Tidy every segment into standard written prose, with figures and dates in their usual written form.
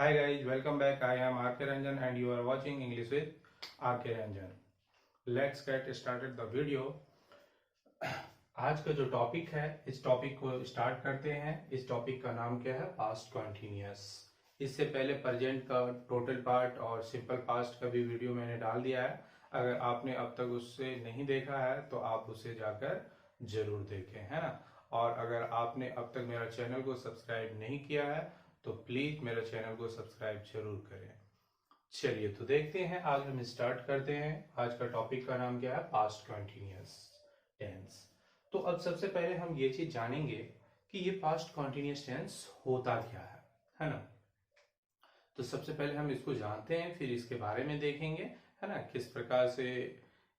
Hi guys, welcome back. I am RK Ranjan and you are watching English with RK Ranjan. Let's get started the video. आज का जो topic है इस topic को start करते हैं। इस टॉपिक का नाम क्या है? Past continuous. इससे पहले प्रेजेंट का टोटल पार्ट और सिंपल पास्ट का भी वीडियो मैंने डाल दिया है। अगर आपने अब तक उससे नहीं देखा है तो आप उसे जाकर जरूर देखें, है ना। और अगर आपने अब तक मेरा चैनल को सब्सक्राइब नहीं किया है तो प्लीज मेरे चैनल को सब्सक्राइब जरूर करें। चलिए तो देखते हैं, आज हम स्टार्ट करते हैं। आज का टॉपिक का नाम क्या है? Past continuous tense. तो अब सबसे पहले हम ये चीज जानेंगे कि ये पास्ट कॉन्टिन्यूअस टेंस होता क्या है ना। तो सबसे पहले हम इसको जानते हैं, फिर इसके बारे में देखेंगे, है ना, किस प्रकार से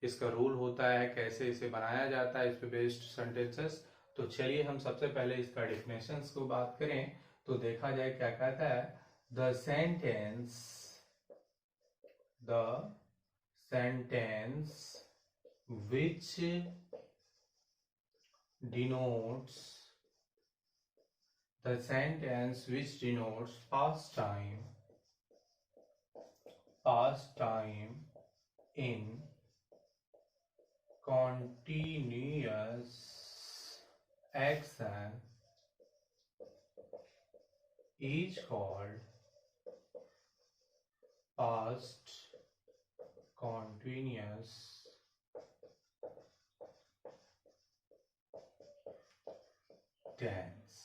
इसका रूल होता है, कैसे इसे बनाया जाता है, इस पे बेस्ड सेंटेंसेस। तो चलिए हम सबसे पहले इसका डेफिनेशंस को बात करें तो देखा जाए क्या कहता है। The sentence which denotes past time in continuous action is called past continuous tense.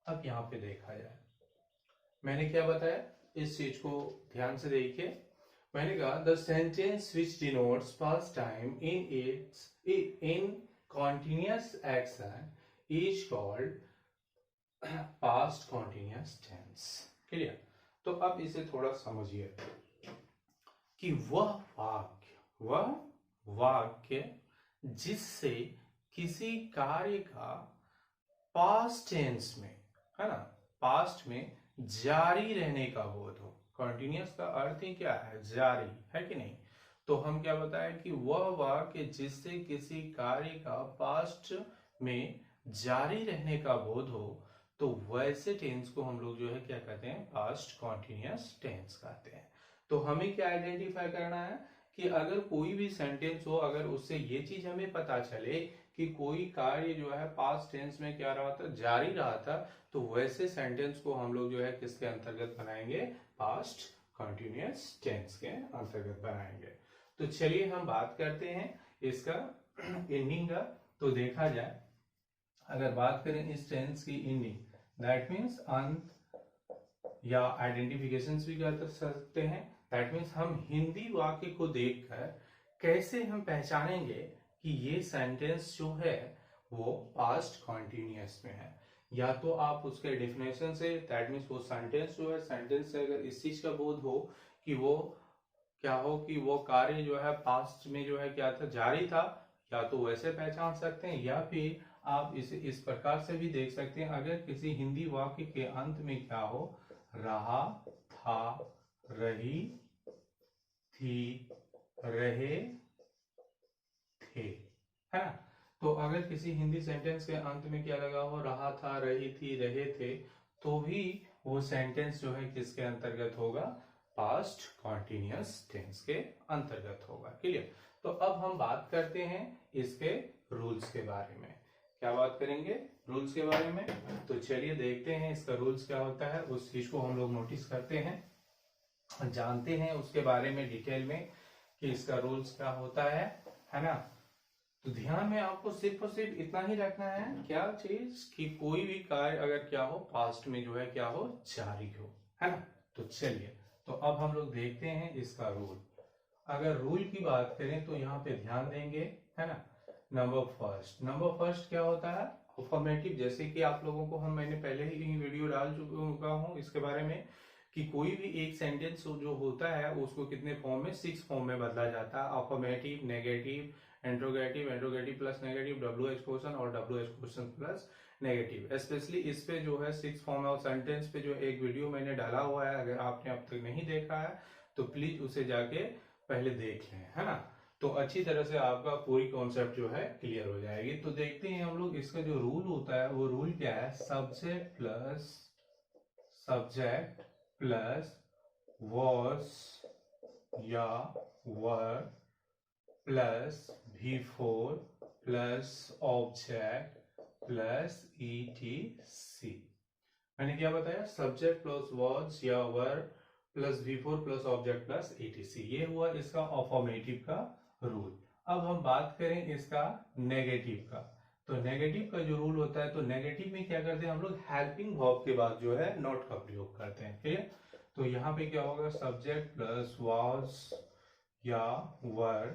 अब यहां पे देखा जाए, मैंने क्या बताया, इस चीज को ध्यान से देखिए। मैंने कहा the sentence which denotes past time in continuous action is called past continuous tense. Clear? तो अब इसे थोड़ा समझिए कि वह वाक्य जिससे किसी कार्य का पास्ट टेंस में, है ना, पास्ट में जारी रहने का बोध हो। कॉन्टिन्यूअस का अर्थ ही क्या है? जारी, है कि नहीं। तो हम क्या बताएं कि वह वाक्य जिससे किसी कार्य का पास्ट में जारी रहने का बोध हो, तो वैसे टेंस को हम लोग जो है क्या कहते हैं? पास्ट कॉन्टिन्यूअस टेंस कहते हैं। तो हमें क्या आइडेंटिफाई करना है कि अगर कोई भी सेंटेंस हो, अगर उससे ये चीज हमें पता चले कि कोई कार्य जो है पास्ट टेंस में क्या रहा था? जारी रहा था, तो वैसे सेंटेंस को हम लोग जो है किसके अंतर्गत बनाएंगे? पास्ट कॉन्टिन्यूअस टेंस के अंतर्गत बनाएंगे। तो चलिए हम बात करते हैं इसका एंडिंग का। तो देखा जाए, अगर बात करें इस टेंस की एंडिंग, दैट मीन्स अंत या आइडेंटिफिकेशन भी कर सकते हैं। दैट मीन्स हम हिंदी वाक्य को देखकर कैसे हम पहचानेंगे कि ये सेंटेंस जो है वो पास्ट कॉन्टिन्यूअस में है। या तो आप उसके डेफिनेशन से, दैट मीन्स वो सेंटेंस जो है, सेंटेंस से अगर इस चीज का बोध हो कि वो क्या हो कि वो कार्य जो है पास्ट में जो है क्या था? जारी था, या तो वैसे पहचान सकते हैं, या फिर आप इसे इस प्रकार से भी देख सकते हैं, अगर किसी हिंदी वाक्य के अंत में क्या हो? रहा था, रही थी, रहे थे, है ना। तो अगर किसी हिंदी सेंटेंस के अंत में क्या लगा हो? रहा था, रही थी, रहे थे, तो भी वो सेंटेंस जो है किसके अंतर्गत होगा? पास्ट कॉन्टिन्यूअस टेंस के अंतर्गत होगा। क्लियर? तो अब हम बात करते हैं इसके रूल्स के बारे में। क्या बात करेंगे? रूल्स के बारे में। तो चलिए देखते हैं इसका रूल्स क्या होता है, उस चीज को हम लोग नोटिस करते हैं, जानते हैं उसके बारे में डिटेल में कि इसका रूल्स क्या होता है ना। तो ध्यान में आपको सिर्फ और सिर्फ इतना ही रखना है, क्या चीज, कि कोई भी कार्य अगर क्या हो? पास्ट में जो है क्या हो? जारी हो, है ना। तो चलिए, तो अब हम लोग देखते हैं इसका रूल। अगर रूल की बात करें तो यहाँ पे ध्यान देंगे, है ना। नंबर फर्स्ट क्या होता है? अफर्मेटिव। जैसे कि आप लोगों को मैंने पहले ही वीडियो डाल चुका हूँ इसके बारे में कि कोई भी एक सेंटेंस जो होता है उसको कितने फॉर्म में? 6 फॉर्म में बदला जाता है। Affirmative, negative, interrogative plus negative, WH question और WH question plus negative. Specially इस पे जो है 6 फॉर्म ऑफ सेंटेंस पे जो एक वीडियो मैंने डाला हुआ है, अगर आपने अब तक नहीं देखा है तो प्लीज उसे जाके पहले देख लें, है ना। तो अच्छी तरह से आपका पूरी कॉन्सेप्ट जो है क्लियर हो जाएगी। तो देखते हैं हम लोग इसका जो रूल होता है, वो रूल क्या है? Subject plus subject plus was या were plus V4 plus object plus ETC। मैंने क्या बताया? सब्जेक्ट प्लस was या were plus V4 plus object plus ETC। ये हुआ इसका अफर्मेटिव का रूल। अब हम बात करें इसका नेगेटिव का। तो नेगेटिव का जो रूल होता है, तो नेगेटिव में क्या करते हैं हम लोग? हेल्पिंग वर्ब के बाद जो है नॉट का प्रयोग करते हैं। क्लियर? तो यहाँ पे क्या होगा? सब्जेक्ट प्लस was या were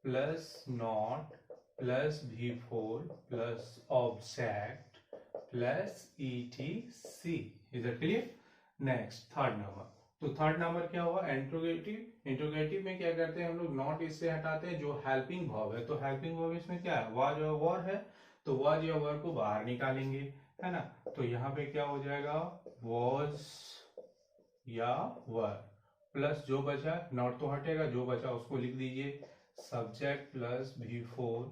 plus not plus V4 plus object plus ETC। Is it clear? Next third number. तो थर्ड नंबर क्या हुआ? इंट्रोगेटिव। इंट्रोगेटिव में क्या करते हैं हम लोग? नॉट इससे हटाते हैं, जो हेल्पिंग वर्ब है। तो हेल्पिंग वर्ब इसमें क्या है? वाज और वर है, तो वाज या वर को बाहर निकालेंगे, है ना। तो यहाँ पे क्या हो जाएगा? वाज या वर प्लस जो बचा, नॉट तो हटेगा, जो बचा उसको लिख दीजिए, subject plus V4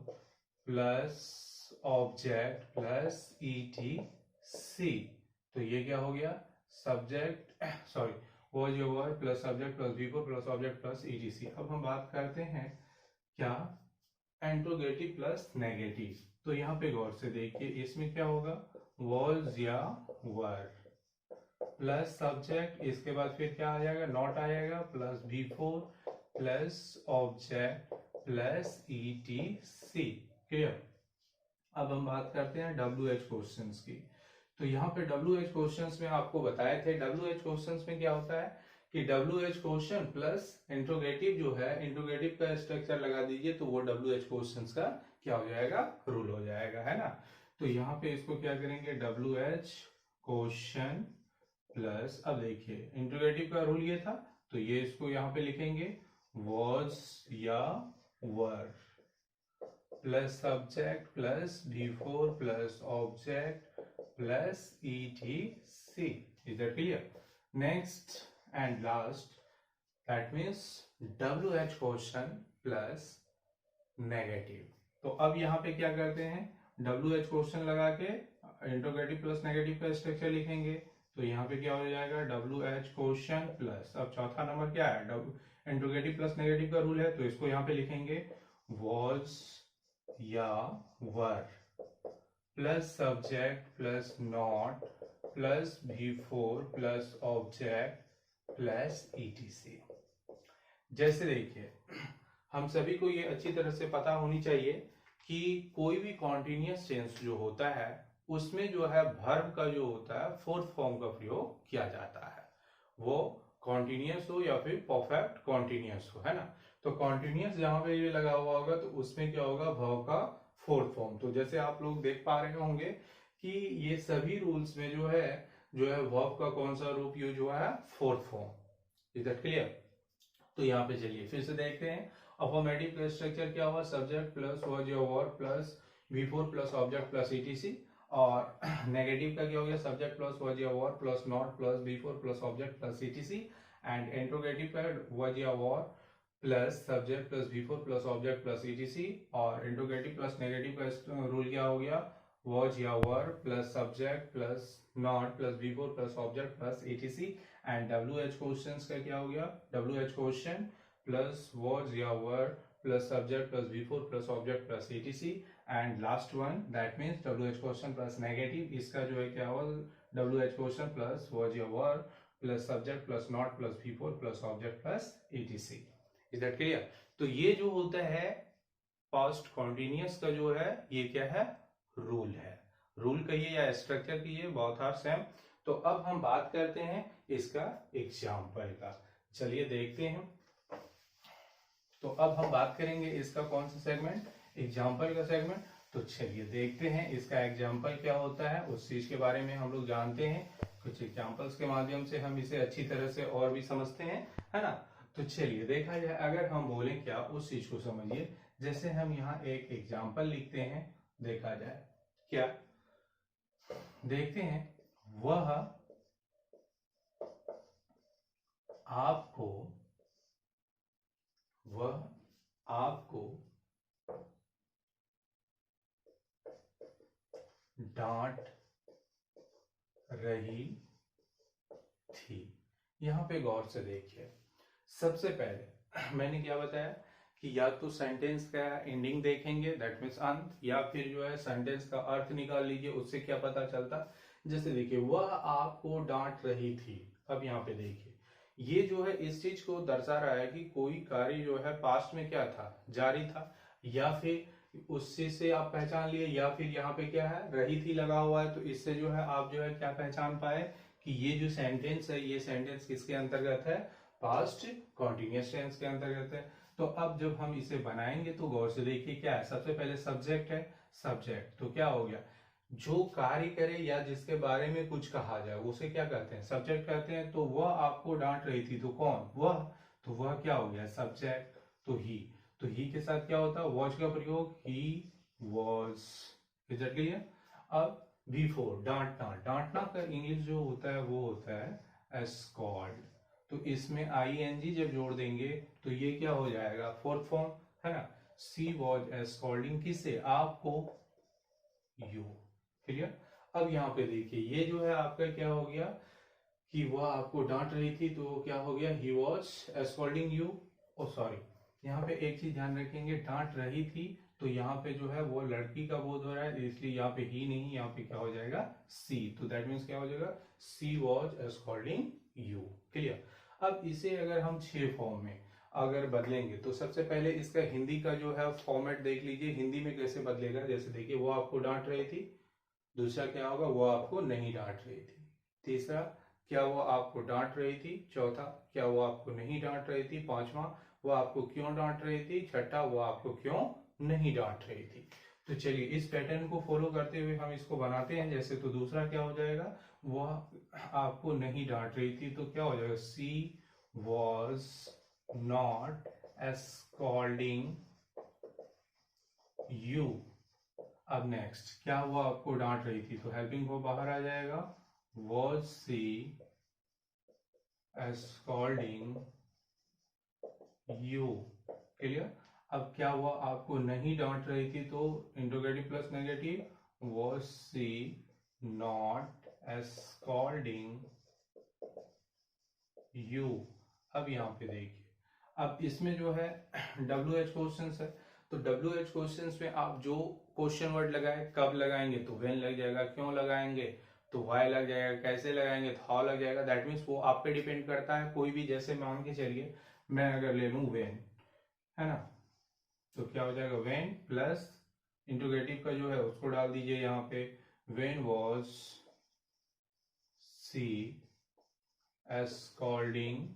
plus object plus ETC। तो ये क्या हो गया? Subject sorry was your word plus subject plus V4 plus object plus ETC। अब हम बात करते हैं क्या? Interrogative plus negative. तो यहाँ पे गौर से देखिए, इसमें क्या होगा? was या were प्लस सब्जेक्ट, इसके बाद फिर क्या आ जाएगा? नॉट आ जाएगा, plus V4 plus object plus ETC। Clear? अब हम बात करते हैं WH क्वेश्चंस की। तो यहाँ पे WH क्वेश्चंस में आपको बताए थे, WH क्वेश्चंस में क्या होता है कि WH क्वेश्चन प्लस इंट्रोगेटिव जो है, इंट्रोगेटिव का स्ट्रक्चर लगा दीजिए, तो वो WH क्वेश्चंस का क्या हो जाएगा? रूल हो जाएगा, है ना। तो यहाँ पे इसको क्या करेंगे? WH क्वेश्चन प्लस, अब देखिए इंट्रोगेटिव का रूल ये था, तो ये इसको यहाँ पे लिखेंगे was या were plus subject plus V4 plus object plus ETC। Is that clear? Next and last, that means WH question plus negative. तो अब यहाँ पे क्या करते हैं? WH क्वेश्चन लगा के इंट्रोगेटिव प्लस नेगेटिव का स्ट्रक्चर लिखेंगे। तो यहाँ पे क्या हो जाएगा? WH क्वेश्चन प्लस, अब चौथा नंबर क्या है? इंट्रोगेटिव प्लस नेगेटिव का रूल है, तो इसको यहाँ पे लिखेंगे was या वर plus subject plus not plus V4 plus object plus ETC। जैसे देखिए, हम सभी को ये अच्छी तरह से पता होनी चाहिए कि कोई भी कॉन्टिन्यूअस टेंस जो होता है उसमें जो है वर्ब का जो होता है फोर्थ फॉर्म का प्रयोग किया जाता है, वो कॉन्टिन्यूअस हो या फिर परफेक्ट कॉन्टिन्यूअस हो, है ना। तो कॉन्टिन्यूअस जहां पे ये लगा हुआ होगा तो उसमें क्या होगा? वर्ब का फोर्थ फॉर्म। तो जैसे आप लोग देख पा रहे होंगे कि ये सभी रूल्स में जो है वर्ब का कौन सा रूप यूज हुआ है? Fourth form. Is that clear? तो यहाँ पे चलिए फिर से देखते हैं। अफर्मेटिव का स्ट्रक्चर क्या हुआ? सब्जेक्ट प्लस was या were plus V4 plus object plus ETC। और नेगेटिव का क्या हो गया? सब्जेक्ट प्लस was या were plus not plus V4 plus object plus ETC। And interrogative का was या were plus subject plus V4 plus object plus ETC। और interrogative plus negative का रूल क्या हो गया? was या were plus subject plus not plus V4 plus object plus ETC। And WH questions का क्या हो गया? WH क्वेश्चन प्लस was या were plus subject plus V4 plus object plus ETC। And last one, that means WH question plus negative, इसका जो है क्या होगा? WH क्वेश्चन प्लस was या were plus subject plus not plus V4 plus object plus ETC। Is that clear? तो ये जो होता है पास्ट कॉन्टिन्यूअस का जो है, ये क्या है? रूल है। रूल कहिए या स्ट्रक्चर कहिए, बहुत आर सेम। तो अब हम बात करते हैं इसका एग्जाम्पल का। चलिए देखते हैं। तो अब हम बात करेंगे इसका कौन सा सेगमेंट? एग्जाम्पल का सेगमेंट। तो चलिए देखते हैं इसका एग्जाम्पल क्या होता है, उस चीज के बारे में हम लोग जानते हैं। कुछ एग्जाम्पल्स के माध्यम से हम इसे अच्छी तरह से और भी समझते हैं, है ना। तो चलिए देखा जाए, अगर हम बोलें क्या, उस चीज को समझिए। जैसे हम यहाँ एक एग्जाम्पल लिखते हैं, देखा जाए क्या, देखते हैं। वह आपको डांट रही थी। यहाँ पे गौर से देखिए, सबसे पहले मैंने क्या बताया कि या तो सेंटेंस का एंडिंग देखेंगे, दैट मीन्स अंत, या फिर जो है सेंटेंस का अर्थ निकाल लीजिए, उससे क्या पता चलता। जैसे देखिए, वह आपको डांट रही थी। अब यहाँ पे देखिए, ये जो है इस चीज को दर्शा रहा है कि कोई कार्य जो है पास्ट में क्या था, जारी था, या फिर उससे से आप पहचान लिए, या फिर यहाँ पे क्या है, रही थी लगा हुआ है, तो इससे जो है आप जो है क्या पहचान पाए कि ये जो सेंटेंस है, ये सेंटेंस किसके अंतर्गत है, पास्ट कॉन्टिन्यूअस टेंस के अंतर्गत है। तो अब जब हम इसे बनाएंगे तो गौर से देखिए क्या है, सबसे पहले सब्जेक्ट है, सब्जेक्ट तो क्या हो गया, जो कार्य करे या जिसके बारे में कुछ कहा जाए उसे क्या कहते हैं, सब्जेक्ट कहते हैं। तो वह आपको डांट रही थी, तो कौन, वह, तो वह क्या हो गया, सब्जेक्ट। तो ही के साथ क्या होता है, वॉज का प्रयोग, he was. Is that clear. अब बिफोर, डांटना, डांटना का इंग्लिश जो होता है वो होता है स्कॉल्ड। तो इसमें आईएनजी जब जोड़ देंगे तो ये क्या हो जाएगा, फोर्थ फॉर्म, है ना। सी वॉज स्कॉल्डिंग, किससे, आपको, यू। क्लियर। अब यहाँ पे देखिए, ये जो है आपका क्या हो गया कि वह आपको डांट रही थी, तो क्या हो गया, he was scolding you. Oh sorry, यहाँ पे एक चीज ध्यान रखेंगे, डांट रही थी, तो यहाँ पे जो है वो लड़की का बोध हो रहा है, इसलिए यहाँ पे ही नहीं, यहाँ पे क्या हो जाएगा, सी। तो दैट मीन्स क्या हो जाएगा, सी वॉज स्कॉल्डिंग यू। क्लियर। अब इसे अगर हम 6 फॉर्म में अगर बदलेंगे, तो सबसे पहले इसका हिंदी का जो है फॉर्मेट देख लीजिए, हिंदी में कैसे बदलेगा। जैसे देखिए, वो आपको डांट रही थी, दूसरा क्या होगा, वो आपको नहीं डांट रही थी, तीसरा क्या वो आपको डांट रही थी, चौथा क्या वो आपको नहीं डांट रही थी, पांचवा वो आपको क्यों डांट रही थी, छठा वो आपको क्यों नहीं डांट रही थी। तो चलिए इस पैटर्न को फॉलो करते हुए हम इसको बनाते हैं। जैसे तो दूसरा क्या हो जाएगा, वह आपको नहीं डांट रही थी, तो क्या हो जाएगा, सी वॉज नॉट स्कॉल्डिंग यू। अब नेक्स्ट, क्या वो आपको डांट रही थी, तो हेल्पिंग वो बाहर आ जाएगा, was she scolding you. Clear. अब क्या हुआ, आपको नहीं डांट रही थी, तो interrogative plus negative, was she not scolding you. अब यहाँ पे देखिए, अब इसमें जो है WH क्वेश्चन है, तो WH क्वेश्चन में आप जो क्वेश्चन वर्ड लगाए, कब लगाएंगे तो व्हेन लग जाएगा, क्यों लगाएंगे तो व्हाई लग जाएगा, कैसे लगाएंगे तो हाउ लग जाएगा। दैट मीन्स वो आप पे डिपेंड करता है। कोई भी, जैसे मान के चलिए मैं अगर ले लूं व्हेन, है ना, तो क्या हो जाएगा, व्हेन प्लस इंट्रोगेटिव का जो है उसको डाल दीजिए यहाँ पे, when was she scolding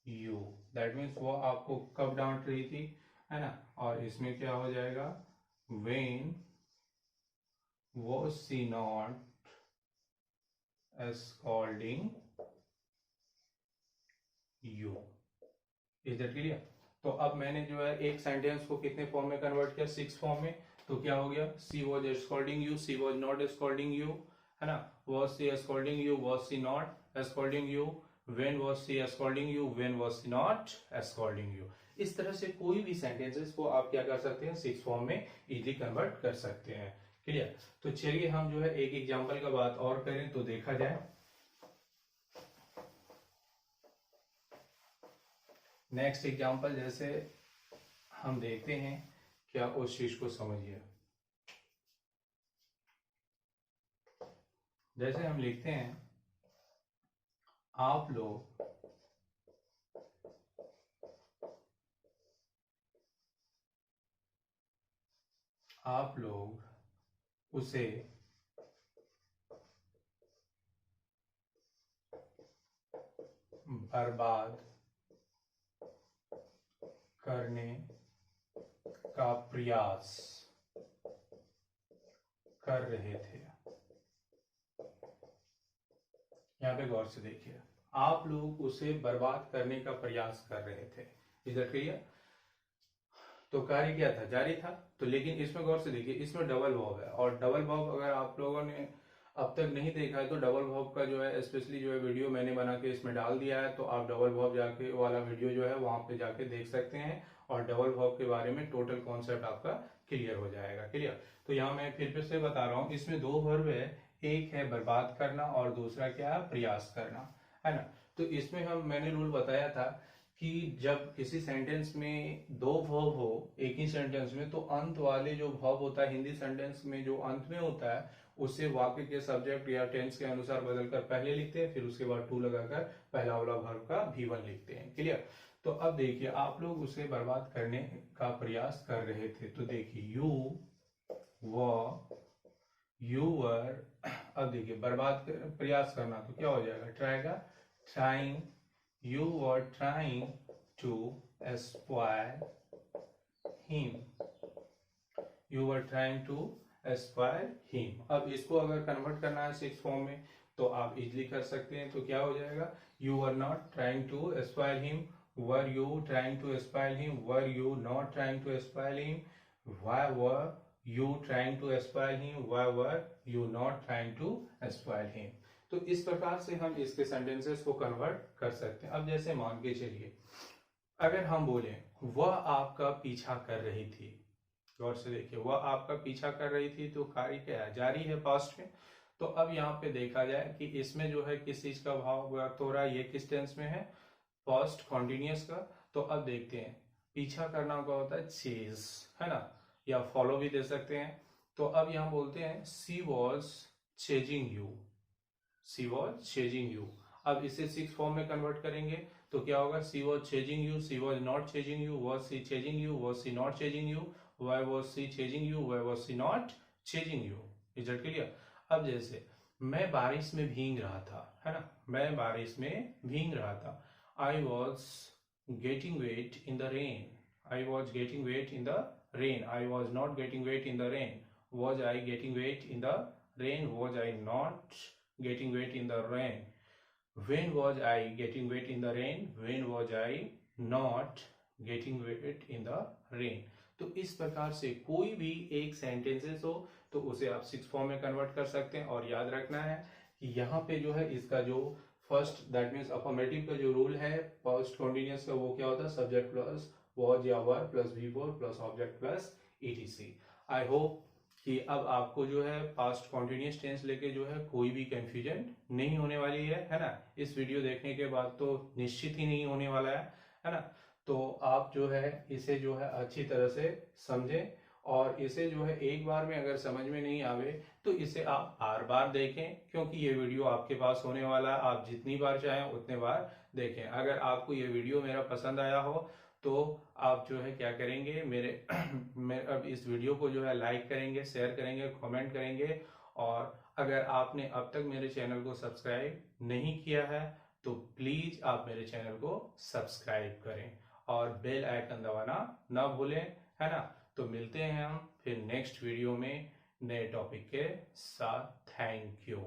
you. That means वो आपको कब डांट रही थी, है ना। और इसमें क्या हो जाएगा, when was she not scolding you. Is that clear. तो अब मैंने जो है एक सेंटेंस को कितने फॉर्म में कन्वर्ट किया, 6 फॉर्म में। तो क्या हो गया, she was scolding you, she was not scolding you, है ना, was she scolding you, was she not scolding you, when was she scolding you, when was she not scolding you. इस तरह से कोई भी सेंटेंसेस को आप क्या कर सकते हैं, 6 फॉर्म में इजीली कन्वर्ट कर सकते हैं। क्लियर। तो चलिए हम जो है एक एग्जाम्पल का बात और करें तो देखा जाए। नेक्स्ट एग्जाम्पल जैसे हम देखते हैं, क्या उस चीज को समझिए। जैसे हम लिखते हैं, आप लोग उसे बर्बाद करने का प्रयास कर रहे थे। यहाँ पे गौर से देखिए, आप लोग उसे बर्बाद करने का प्रयास कर रहे थे। Is that clear. तो कार्य क्या था, जारी था। तो लेकिन इसमें गौर से देखिए, इसमें डबल वर्ब है, और डबल वर्ब अगर आप लोगों ने अब तक नहीं देखा है तो डबल वर्ब का जो है स्पेशली जो है वीडियो मैंने बना के इसमें डाल दिया है। तो आप डबल वर्ब जाके वाला वीडियो जो है वहां पे जाके देख सकते हैं, और डबल वर्ब के बारे में टोटल कॉन्सेप्ट आपका क्लियर हो जाएगा। क्लियर। तो यहाँ मैं फिर से बता रहा हूँ, इसमें 2 वर्ब है, एक है बर्बाद करना और दूसरा क्या है, प्रयास करना। है ना। तो इसमें मैंने रूल बताया था कि जब किसी सेंटेंस में दो वर्ब हो एक ही सेंटेंस में, तो अंत वाले जो वर्ब होता है हिंदी सेंटेंस में जो अंत में होता है उसे वाक्य के सब्जेक्ट या टेंस के अनुसार बदलकर पहले लिखते हैं, फिर उसके बाद टू लगाकर पहला वाला वर्ब का V1 लिखते हैं। क्लियर। तो अब देखिए आप लोग उसे बर्बाद करने का प्रयास कर रहे थे। तो देखिए यू वर, अब देखिए प्रयास करना तो क्या हो जाएगा, ट्राई का trying, you were trying to spoil him, you were trying to spoil him. अब इसको अगर कन्वर्ट करना है सिक्स फॉर्म में तो आप इजिली कर सकते हैं। तो क्या हो जाएगा, you were not trying to spoil him, were you trying to spoil him, were you not trying to spoil him, why were you trying to spoil him, why were you not trying to spoil him। तो इस प्रकार से हम इसके sentences को convert कर सकते हैं। अब जैसे मान के चलिए अगर हम बोले वह आपका पीछा कर रही थी, गौर से देखिए वह आपका पीछा कर रही थी, तो कार्य क्या है, जारी है पास्ट में। तो अब यहाँ पे देखा जाए कि इसमें जो है किस चीज का भाव व्यक्त हो रहा है, ये किस टेंस में है, पास्ट कॉन्टिन्यूअस का। तो अब देखते हैं पीछा करना क्या होता है, चेज, है ना, या फॉलो भी दे सकते हैं। तो अब यहां बोलते हैं she was chasing you, she was chasing you. अब इसे सिक्स फॉर्म में कन्वर्ट करेंगे तो क्या होगा, she was chasing you, she was not chasing you, was she chasing you, was she not chasing you, why was she chasing you, why was she not chasing you. Is it clear. अब जैसे मैं बारिश में भीग रहा था, है ना, मैं बारिश में भीग रहा था, I was getting wait in the rain, I was getting wet in the rain, I was not getting wet in the rain, was I getting wet in the rain, was I not getting wet in the rain, when was I getting wet in the rain, when was I not getting wet in the rain। तो इस प्रकार से कोई भी एक sentences हो तो उसे आप सिक्स फॉर्म में कन्वर्ट कर सकते हैं। और याद रखना है कि यहाँ पे जो है इसका जो फर्स्ट दैट मीन्स अफर्मेटिव का जो रूल है पास्ट कॉन्टिन्यूअस का, वो क्या होता है, सब्जेक्ट प्लस was या वर plus V4 plus object plus etc। I hope कि अब आपको जो है पास्ट कॉन्टिन्यूअस टेंस लेके जो है कोई भी कंफ्यूजन नहीं होने वाली है ना। इस वीडियो देखने के बाद तो निश्चित ही नहीं होने वाला है ना। तो आप जो है इसे जो है अच्छी तरह से समझें और इसे जो है एक बार में अगर समझ में नहीं आवे तो इसे आप बार बार देखें, क्योंकि ये वीडियो आपके पास होने वाला है, आप जितनी बार चाहें उतने बार देखें। अगर आपको ये वीडियो मेरा पसंद आया हो तो आप जो है क्या करेंगे, मेरे अब इस वीडियो को जो है लाइक करेंगे, शेयर करेंगे, कमेंट करेंगे। और अगर आपने अब तक मेरे चैनल को सब्सक्राइब नहीं किया है तो प्लीज आप मेरे चैनल को सब्सक्राइब करें और बेल आइकन दबाना ना भूलें, है ना। तो मिलते हैं हम फिर नेक्स्ट वीडियो में नए टॉपिक के साथ। Thank you.